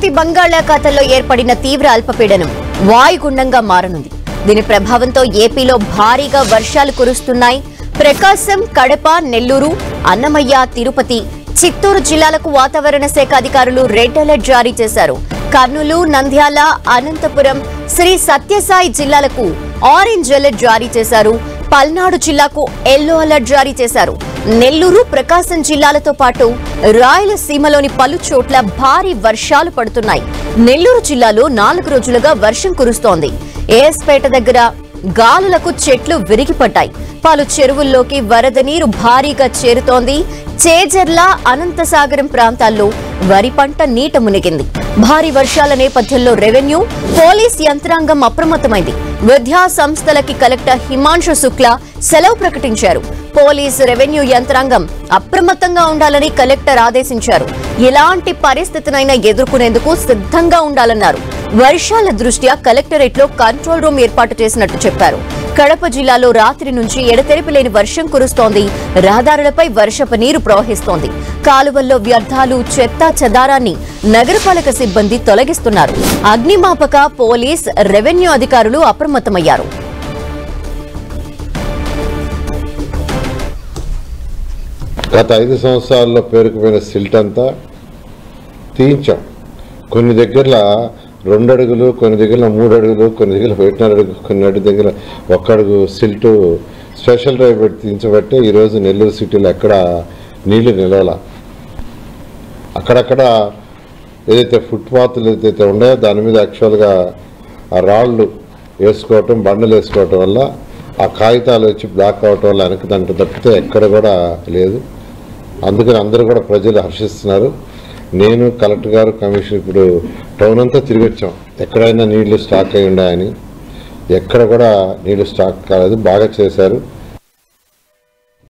నైరుతి బంగాళాఖాతంలో ఏర్పడిన తీవ్ర అల్పపీడనం వాయుగుండంగా మారనుంది. దీని ప్రభావంతో ఏపీలో భారీగా వర్షాలు కురుస్తున్నాయి. ప్రకాశం, కడప, నెల్లూరు, అన్నమయ్య, తిరుపతి, చిత్తూరు జిల్లాలకు వాతావరణ శాఖ అధికారులు రెడ్ అలర్ట్ జారీ చేశారు. కర్నూలు, నంద్యాల, అనంతపురం, శ్రీ సత్యసాయి జిల్లాలకు ఆరెంజ్ అలర్ట్ జారీ చేశారు. పల్నాడు జిల్లాకు ఎల్లో అలర్ట్ జారీ చేశారు. నెల్లూరు, ప్రకాశం జిల్లాలతో పాటు రాయలసీమలోని పలు చోట్ల భారీ వర్షాలు పడుతున్నాయి. నెల్లూరు జిల్లాలో 4 రోజులుగా వర్షం కురుస్తోంది. ఏఎస్పేట దగ్గర గాలులకు చెట్లు విరిగిపడ్డాయి. పలు చెరువుల్లోకి వరద నీరు భారీగా చేరుతోంది. చేజర్ల, అనంతసాగరం ప్రాంతాల్లో వరి పంట నీట మునిగింది. భారీ వర్షాల నేపథ్యంలో రెవెన్యూ, పోలీస్ యంత్రాంగం అప్రమత్తమైంది. విద్యా సంస్థలకి కలెక్టర్ హిమాంశు శుక్లా సెలవు ప్రకటించారు. పోలీసు, రెవెన్యూ యంత్రాంగం అప్రమత్తంగా ఉండాలని కలెక్టర్ ఆదేశించారు. ఎలాంటి పరిస్థితినైనా ఎదుర్కొనేందుకు సిద్ధంగా ఉండాలన్నారు. వర్షాల దృష్ట్యా కలెక్టరేట్లో కంట్రోల్ రూమ్ ఏర్పాటు చేసినట్టు చెప్పారు. కడప జిల్లాలో రాత్రి నుంచి ఎడతెరిపి లేని వర్షం కురుస్తోంది. రహదారులపై వర్షపు నీరు ప్రవహిస్తోంది. కాలువల్లో వ్యర్థాలు, చెత్త చెదారాన్ని నగరపాలక సిబ్బంది తొలగిస్తున్నారు. అగ్నిమాపక, పోలీస్, రెవెన్యూ అధికారులు అప్రమత్తమయ్యారు. గత 5 సంవత్సరాల్లో పేరుకుపోయిన సిల్ట్ అంతా తీయించాం. కొన్ని దగ్గరలో 2 అడుగులు, కొన్ని దగ్గర 3 అడుగులు, కొన్ని దగ్గర 1.5 అడుగు, కొన్ని దగ్గర 1 అడుగు సిల్టు స్పెషల్ డ్రైవ్ పెట్టి తీయించబట్టే ఈరోజు నెల్లూరు సిటీలో ఎక్కడ నీళ్లు నిలవాల. అక్కడక్కడ ఏదైతే ఫుట్పాత్లు ఏదైతే ఉన్నాయో దాని మీద యాక్చువల్గా ఆ రాళ్ళు వేసుకోవటం, బండలు వేసుకోవటం వల్ల ఆ కాగితాలు వచ్చి బ్లాక్ అవటం వల్ల వెనక్కి దాంట్లో తప్పితే ఎక్కడ కూడా లేదు. అందుకని అందరూ కూడా ప్రజలు హర్షిస్తున్నారు. నేను, కలెక్టర్ గారు, కమిషనర్ ఇప్పుడు టౌన్ అంతా తిరిగి వచ్చాం. ఎక్కడైనా నీళ్లు స్టాక్ అయి ఉన్నాయని, ఎక్కడ కూడా నీళ్లు స్టాక్ కాలేదు. బాగా చేశారు.